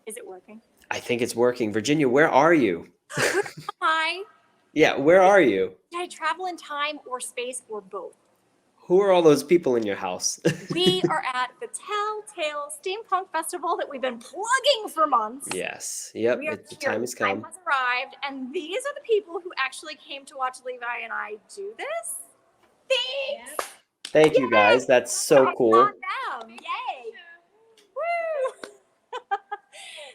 Is it working? I think it's working. Virginia, where are you? Hi. Yeah, where are you? Did I travel in time or space or both? Who are all those people in your house? We are at the Tell Tale Steampunk Festival that we've been plugging for months. Yes. Yep. We are The here. time has come. Time has arrived, and these are the people who actually came to watch Levi and I do this. Thanks. Yep. Thank you guys. That's so cool. Not them. Yay. Woo.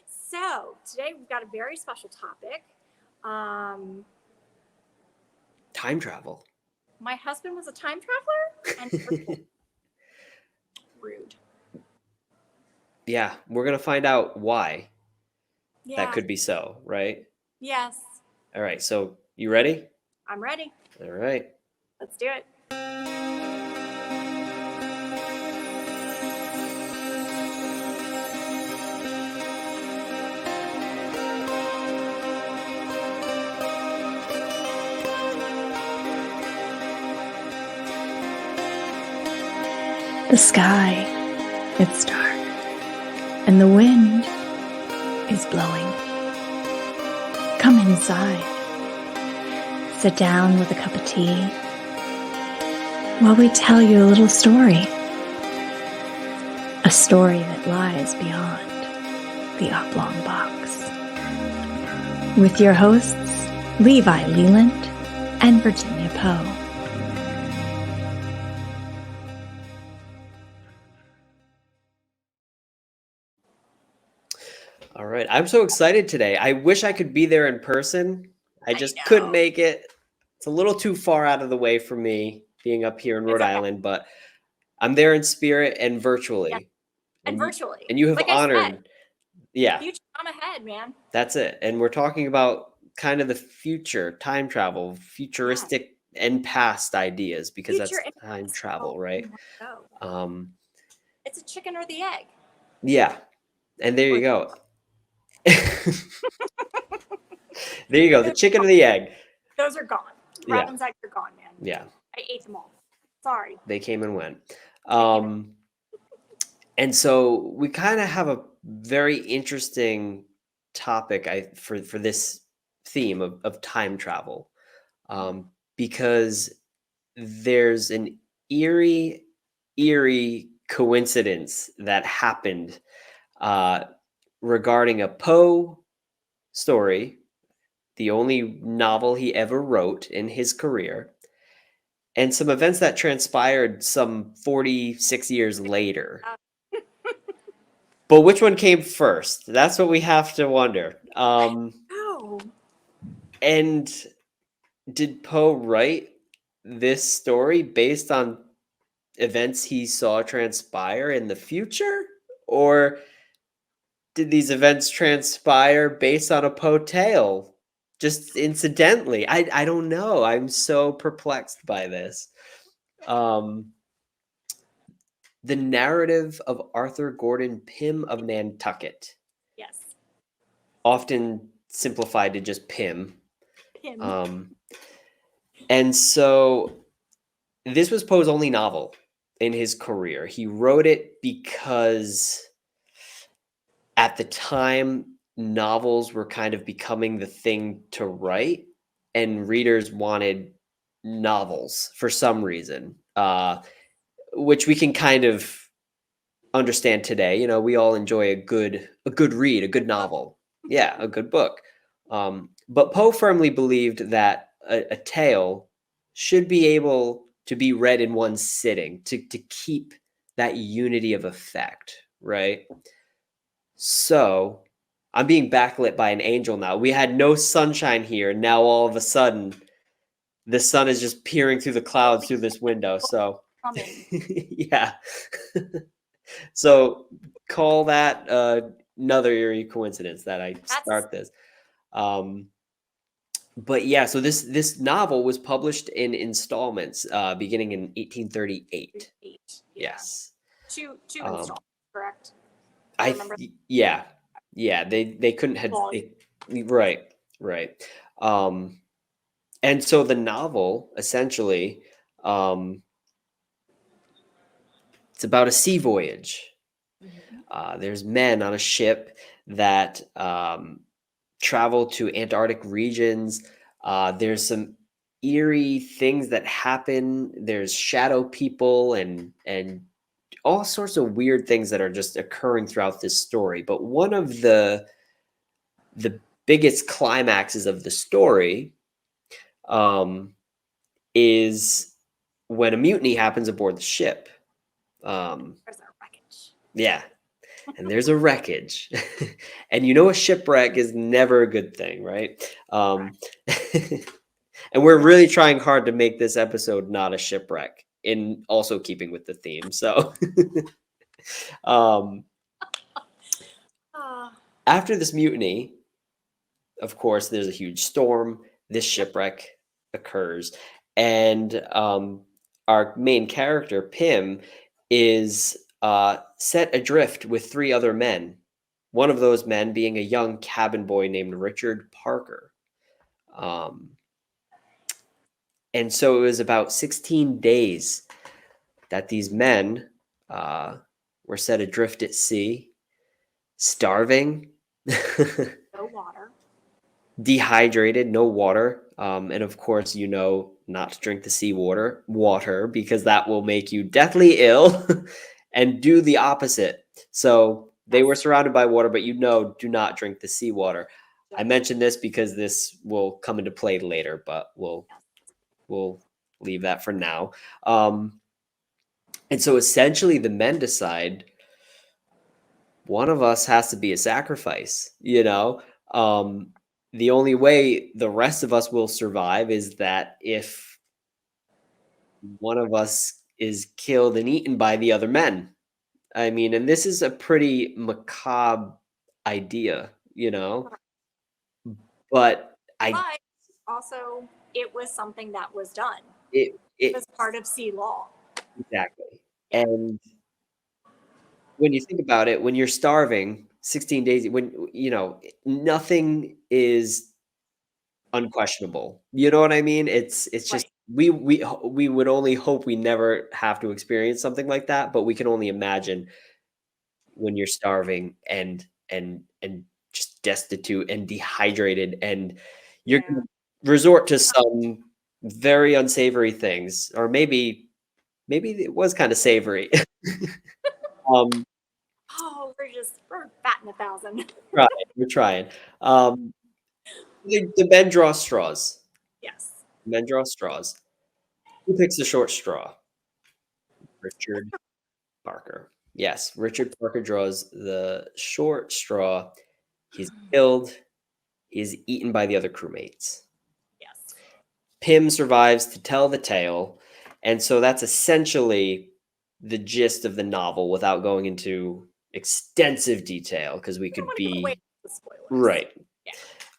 So today we've got a very special topic. Time travel. My husband was a time traveler, and rude. Yeah, we're gonna find out why Yeah. that could be so, right? Yes. All right. So you ready? I'm ready. All right. Let's do it. The sky, it's dark, and the wind is blowing. Come inside. Sit down with a cup of tea while we tell you a little story. A story that lies beyond the oblong box. With your hosts, Levi Leland and Virginia Poe. All right. I'm so excited today. I wish I could be there in person. I just know. couldn't make it. It's a little too far out of the way for me being up here in Rhode It's okay. Island, but I'm there in spirit and virtually. Yes. And virtually. And you have Like I honored. said, Yeah. future, I'm ahead, man. That's it. And we're talking about kind of the future, time travel, futuristic and past ideas, because Future that's and time past. travel, right? Oh. It's a chicken or the egg. Yeah. And there you go. There you go. The chicken or the egg. Those are gone. Robin's eggs are gone, man. Yeah. I ate them all. Sorry. They came and went. And so we kind of have a very interesting topic for this theme of time travel, because there's an eerie coincidence that happened regarding a Poe story, the only novel he ever wrote in his career, and some events that transpired some 46 years later. But which one came first? That's what we have to wonder. And did Poe write this story based on events he saw transpire in the future? Or did these events transpire based on a Poe tale? Just incidentally? I don't know. I'm so perplexed by this. The narrative of Arthur Gordon Pym of Nantucket. Yes. Often simplified to just Pym. Pym. And so this was Poe's only novel in his career. He wrote it because at the time, novels were kind of becoming the thing to write, and readers wanted novels for some reason, which we can kind of understand today. You know, we all enjoy a good read, a good novel. Yeah, a good book. But Poe firmly believed that a tale should be able to be read in one sitting to keep that unity of effect, right? So I'm being backlit by an angel now. We had no sunshine here. Now all of a sudden, the sun is just peering through the clouds through this window. So yeah. So call that another eerie coincidence that I start this. But yeah, so this novel was published in installments beginning in 1838. Yes. Two installments, correct? Yeah. They couldn't have right. And so the novel essentially it's about a sea voyage. There's men on a ship that travel to Antarctic regions. There's some eerie things that happen. There's shadow people and all sorts of weird things that are just occurring throughout this story. But one of the biggest climaxes of the story is when a mutiny happens aboard the ship. There's our wreckage. Yeah. And there's a wreckage. And you know a shipwreck is never a good thing, right? And we're really trying hard to make this episode not a shipwreck, in also keeping with the theme. So after this mutiny, of course, there's a huge storm. This shipwreck occurs. And our main character, Pym, is set adrift with 3 other men. One of those men being a young cabin boy named Richard Parker. And so it was about 16 days that these men were set adrift at sea, starving, No water. dehydrated, no water. And of course, not to drink the sea water, because that will make you deathly ill and do the opposite. So they were surrounded by water, but do not drink the seawater. I mentioned this because this will come into play later, but we'll leave that for now. And so essentially the men decide one of us has to be a sacrifice, the only way the rest of us will survive is that if one of us is killed and eaten by the other men. I mean, and this is a pretty macabre idea, but But also, it was something that was done. it was part of sea law. Exactly. And when you think about it, when you're starving 16 days, when nothing is unquestionable. You know what I mean? It's just we would only hope we never have to experience something like that, but we can only imagine when you're starving and just destitute and dehydrated, and you're going to resort to some very unsavory things, or maybe it was kind of savory. We're batting 1,000. We're trying. The men draw straws. Yes. Men draw straws. Who picks the short straw? Richard Parker. Yes, Richard Parker draws the short straw. He's killed. He's eaten by the other crewmates. Yes. Pym survives to tell the tale. And so that's essentially the gist of the novel without going into extensive detail, because we could be right.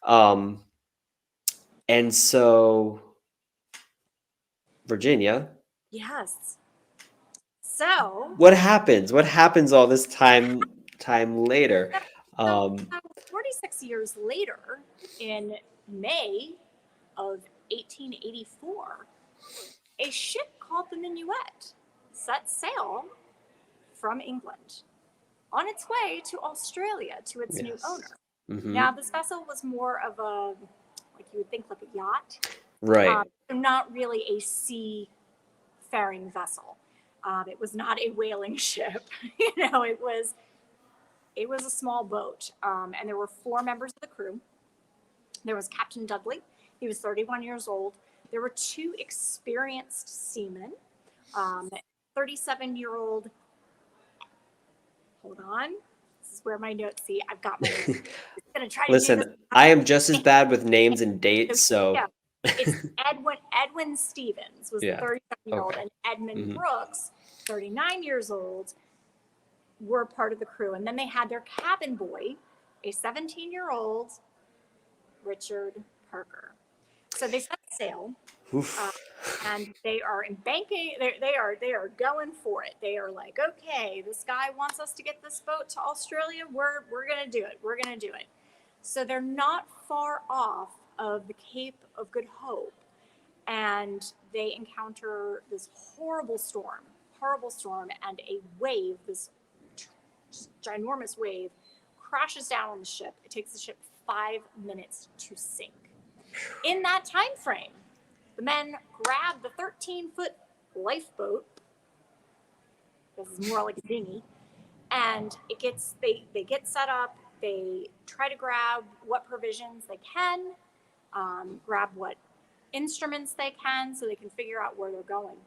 Yeah. And so Virginia. Yes. So what happens all this time later? 46 years later, in May of 1884, a ship called the Minuet set sail from England on its way to Australia to its new owner. Mm-hmm. Now, this vessel was more of a, like you would think, like a yacht. Right. Not really a seafaring vessel. It was not a whaling ship. It was a small boat. And there were 4 members of the crew. There was Captain Dudley. He was 31 years old. There were 2 experienced seamen. 37-year-old. Hold on. This is where my notes. See, I've got my notes. I'm gonna try to Listen, do this. I am just as bad with names and dates, so. Yeah. It's Edwin Stevens was the 37-year-old, and Edmund Brooks, 39 years old, were part of the crew. And then they had their cabin boy, a 17-year-old Richard Parker. So they set sail, and they are embanking. They are going for it. They are like, okay, this guy wants us to get this boat to Australia. We're gonna do it. We're gonna do it. So they're not far off of the Cape of Good Hope, and they encounter this horrible storm, and a wave, this ginormous wave, crashes down on the ship. It takes the ship 5 minutes to sink. In that time frame, the men grab the 13-foot lifeboat. This is more like a dinghy. And they get set up. They try to grab what provisions they can, grab what instruments they can so they can figure out where they're going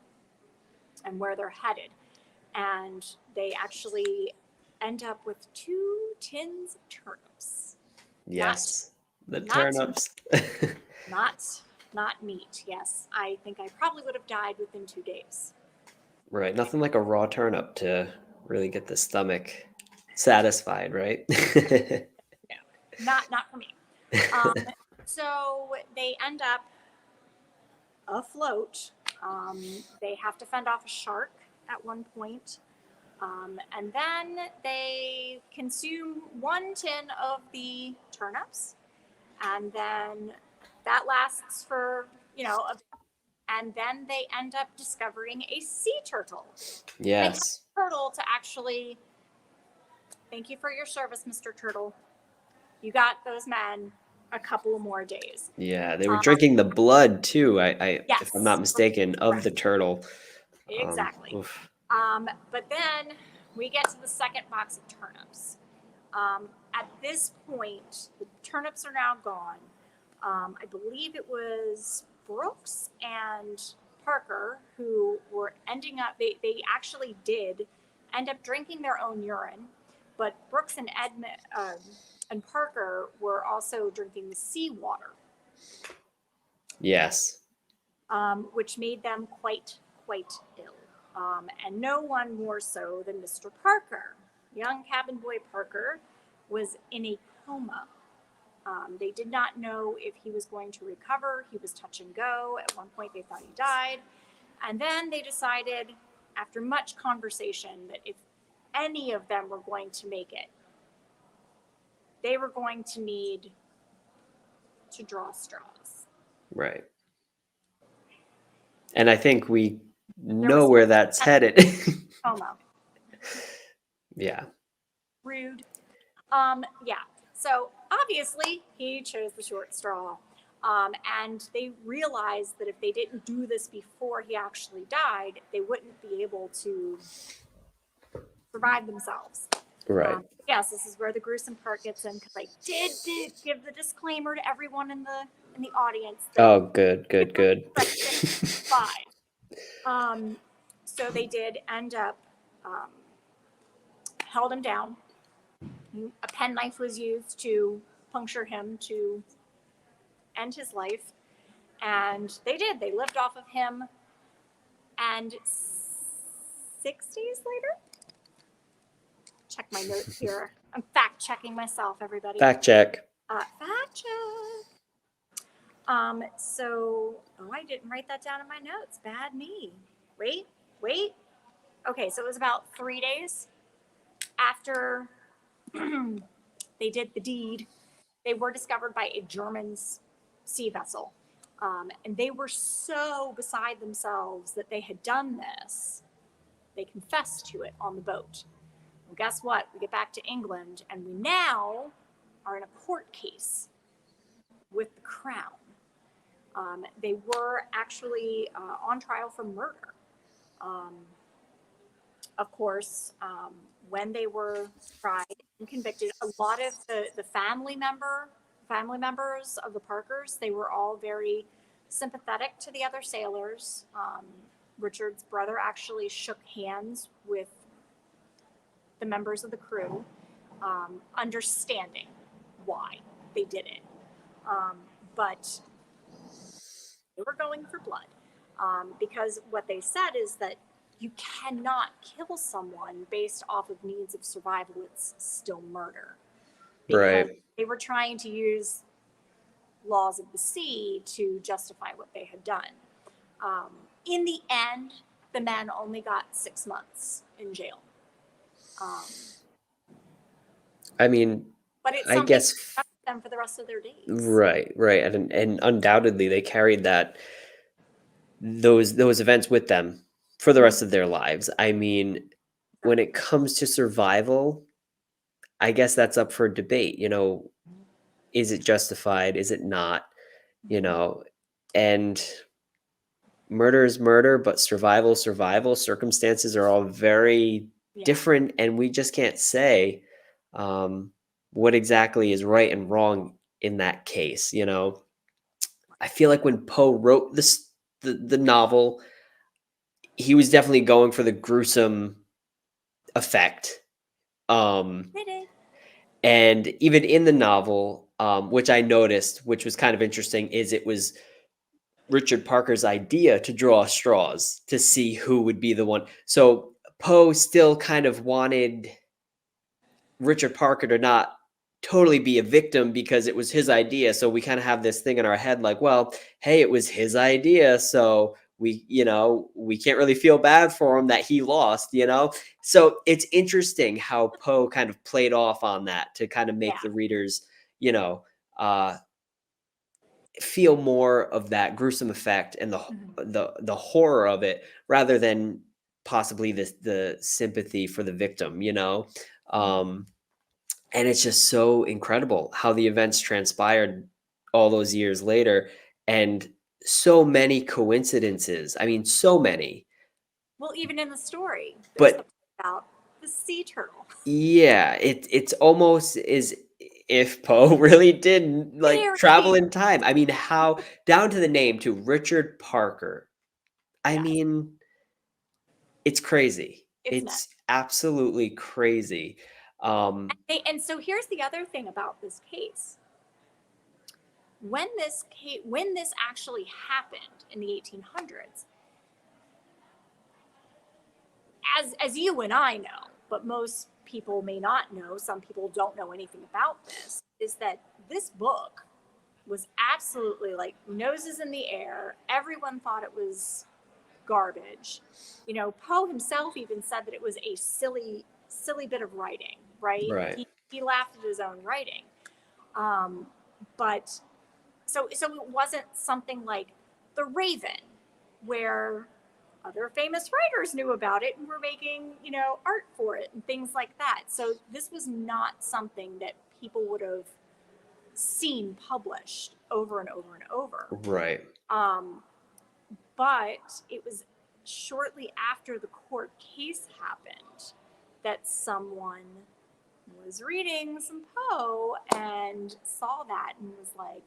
and where they're headed. And they actually end up with 2 tins of turnips. Yes, the not turnips. Not meat. Yes, I think I probably would have died within 2 days. Right, nothing like a raw turnip to really get the stomach satisfied, right? Not for me. So they end up afloat. They have to fend off a shark at one point. And then they consume 1 tin of the turnips. And then that lasts for, and then they end up discovering a sea turtle. Yes. Turtle to actually, thank you for your service, Mr. Turtle. You got those men a couple more days. Yeah, they were drinking the blood too. Yes. If I'm not mistaken, of the turtle. Exactly. But then we get to the second box of turnips. At this point, the turnips are now gone. I believe it was Brooks and Parker who were ending up, they actually did end up drinking their own urine, but Brooks and Parker were also drinking the seawater. Yes. Which made them quite ill. And no one more so than Mr. Parker. Young cabin boy Parker was in a coma. They did not know if he was going to recover. He was touch and go. At one point, they thought he died. And then they decided, after much conversation, that if any of them were going to make it, they were going to need to draw straws. Right. And I think we know where that's headed. Coma. Yeah. Rude. Yeah. So obviously he chose the short straw. And they realized that if they didn't do this before he actually died, they wouldn't be able to survive themselves. Right. Yes, this is where the gruesome part gets in, because I did give the disclaimer to everyone in the audience. Oh, good. Fine. So they did end up held him down. A penknife was used to puncture him to end his life. And they did. They lived off of him. And 6 days later, check my notes here. I'm fact checking myself, everybody. Fact check. Fact check. I didn't write that down in my notes. Bad me. Wait. Okay, so it was about 3 days after they did the deed. They were discovered by a German sea vessel. And they were so beside themselves that they had done this. They confessed to it on the boat. Well, guess what? We get back to England, and we now are in a court case with the Crown. They were actually on trial for murder. Of course, when they were tried and convicted, a lot of the family members of the Parkers, they were all very sympathetic to the other sailors. Richard's brother actually shook hands with the members of the crew, understanding why they did it. But they were going for blood, because what they said is that you cannot kill someone based off of needs of survival. It's still murder. Because Right. they were trying to use laws of the sea to justify what they had done. In the end, the men only got 6 months in jail. I mean, But it's I something guess that stuck with them for the rest of their days. right. And undoubtedly they carried those events with them for the rest of their lives. I mean, when it comes to survival, I guess that's up for debate. You know, is it justified? Is it not? You know, and murder is murder, but survival, survival. Circumstances are all very different, and we just can't say what exactly is right and wrong in that case. You know, I feel like when Poe wrote the novel, he was definitely going for the gruesome effect. And even in the novel, which I noticed, which was kind of interesting, is it was Richard Parker's idea to draw straws to see who would be the one. So Poe still kind of wanted Richard Parker to not totally be a victim because it was his idea. So we kind of have this thing in our head like, well, hey, it was his idea. So we, you know, we can't really feel bad for him that he lost, you know? So it's interesting how Poe kind of played off on that to kind of make the readers, you know, feel more of that gruesome effect and the horror of it rather than possibly the sympathy for the victim, you know? And it's just so incredible how the events transpired all those years later, and so many coincidences. I mean, so many. Well, even in the story, but about the sea turtle. Yeah, it's almost as if Poe really did like travel in time. I mean, how down to the name to Richard Parker. I mean, it's crazy. It's absolutely crazy. And so here's the other thing about this case. When this actually happened in the 1800s, as you and I know, but most people may not know, some people don't know anything about this, is that this book was absolutely like noses in the air. Everyone thought it was garbage. You know, Poe himself even said that it was a silly bit of writing, right? He laughed at his own writing. But so it wasn't something like The Raven, where other famous writers knew about it and were making, you know, art for it and things like that. So this was not something that people would have seen published over and over and over. Right. But it was shortly after the court case happened that someone was reading some Poe and saw that and was like,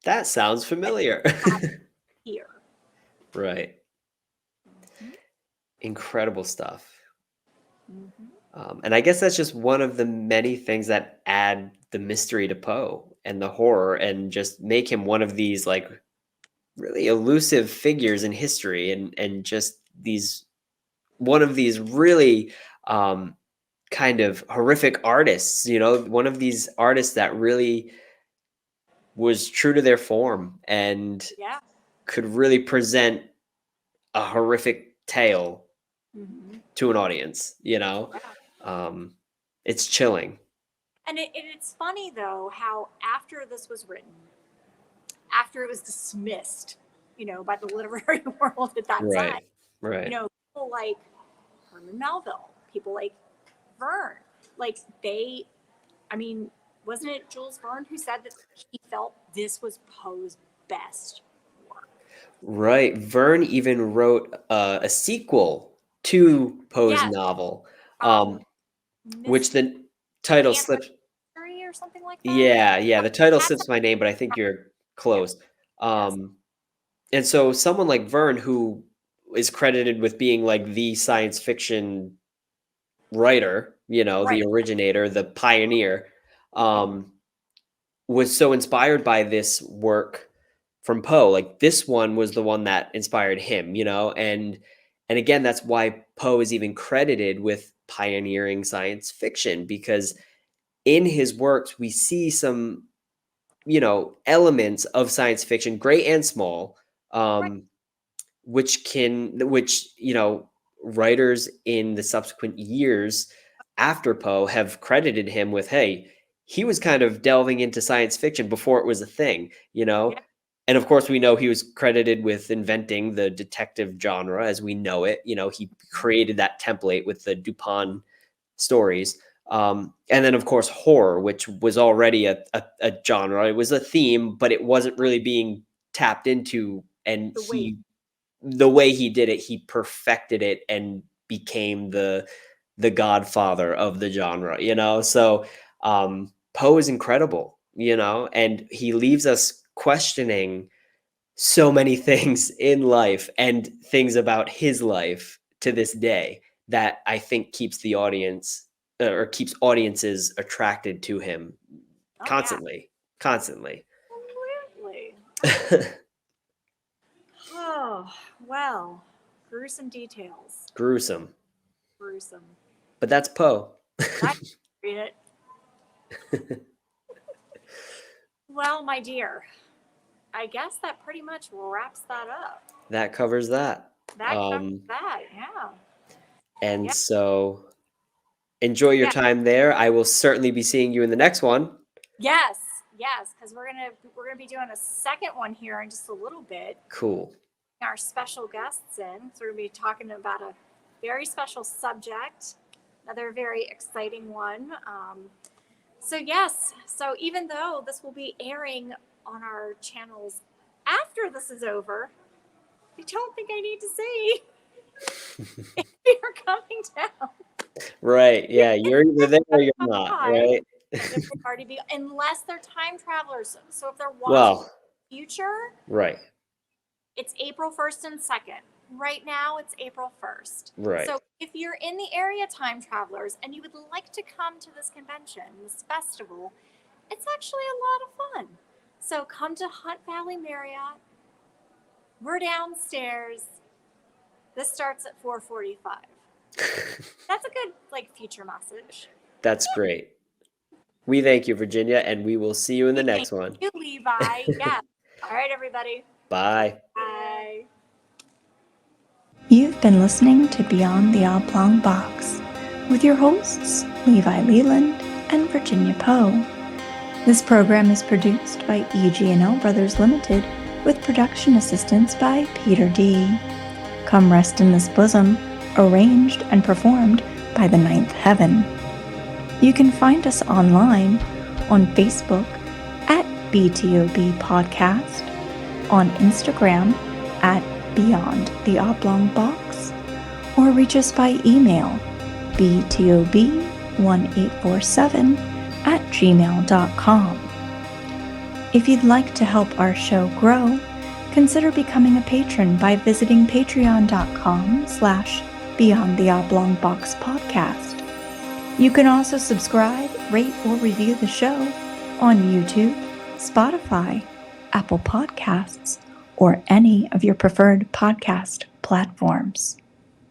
that sounds familiar. Here. Right. Incredible stuff. And I guess that's just one of the many things that add the mystery to Poe and the horror and just make him one of these like really elusive figures in history and just one of these really kind of horrific artists, you know, one of these artists that really was true to their form and could really present a horrific tale to an audience, you know? It's chilling. And it's funny though, how after this was written, after it was dismissed, you know, by the literary world at that time, right. You know, people like Herman Melville, people like Verne, like I mean, wasn't it Jules Verne who said that he felt this was Poe's best work? Right. Verne even wrote a sequel to Poe's novel, which the title slips. Or something like that? Yeah. The title slips my name, but I think you're close. And so someone like Verne, who is credited with being like the science fiction writer, you know, the originator, the pioneer, was so inspired by this work from Poe. Like this one was the one that inspired him, you know, and again, that's why Poe is even credited with pioneering science fiction, because in his works we see some, you know, elements of science fiction, great and small, which you know, writers in the subsequent years after Poe have credited him with, hey, he was kind of delving into science fiction before it was a thing, you know? And of course, we know he was credited with inventing the detective genre as we know it. You know, he created that template with the Dupin stories. And then, of course, horror, which was already a genre. It was a theme, but it wasn't really being tapped into. And the way he did it, he perfected it and became the godfather of the genre, you know? So Poe is incredible, you know, and he leaves us questioning so many things in life and things about his life to this day that I think keeps the audience or keeps audiences attracted to him constantly. Absolutely. Oh, well, gruesome details. Gruesome. But that's Poe. I read it. Well, my dear, I guess that pretty much wraps that up. That covers that. That covers that, yeah. And so enjoy your time there. I will certainly be seeing you in the next one. Yes, because we're gonna be doing a second one here in just a little bit. Cool. Our special guests in, so we're gonna be talking about a very special subject, another very exciting one. So even though this will be airing on our channels after this is over, I don't think I need to say if you're coming down. Right. Yeah. You're either there or you're not. Right. Unless they're time travelers. So if they're watching the future, right. It's April 1st and 2nd. Right now, it's April 1st. Right. So if you're in the area, time travelers, and you would like to come to this convention, this festival, it's actually a lot of fun. So come to Hunt Valley Marriott. We're downstairs. This starts at 4:45. That's a good, future message. That's great. We thank you, Virginia, and we will see you in the next one. Thank you, Levi. Yeah. All right, everybody. Bye. Bye. You've been listening to Beyond the Oblong Box with your hosts, Levi Leland and Virginia Poe. This program is produced by EG&L Brothers Limited with production assistance by Peter D. Come Rest in This Bosom, arranged and performed by The Ninth Heaven. You can find us online on Facebook at BTOB Podcast, on Instagram at Beyond the Oblong Box, or reach us by email btob1847@gmail.com. If you'd like to help our show grow, consider becoming a patron by visiting patreon.com/Beyond the Oblong Box Podcast. You can also subscribe, rate, or review the show on YouTube, Spotify, Apple Podcasts, or any of your preferred podcast platforms.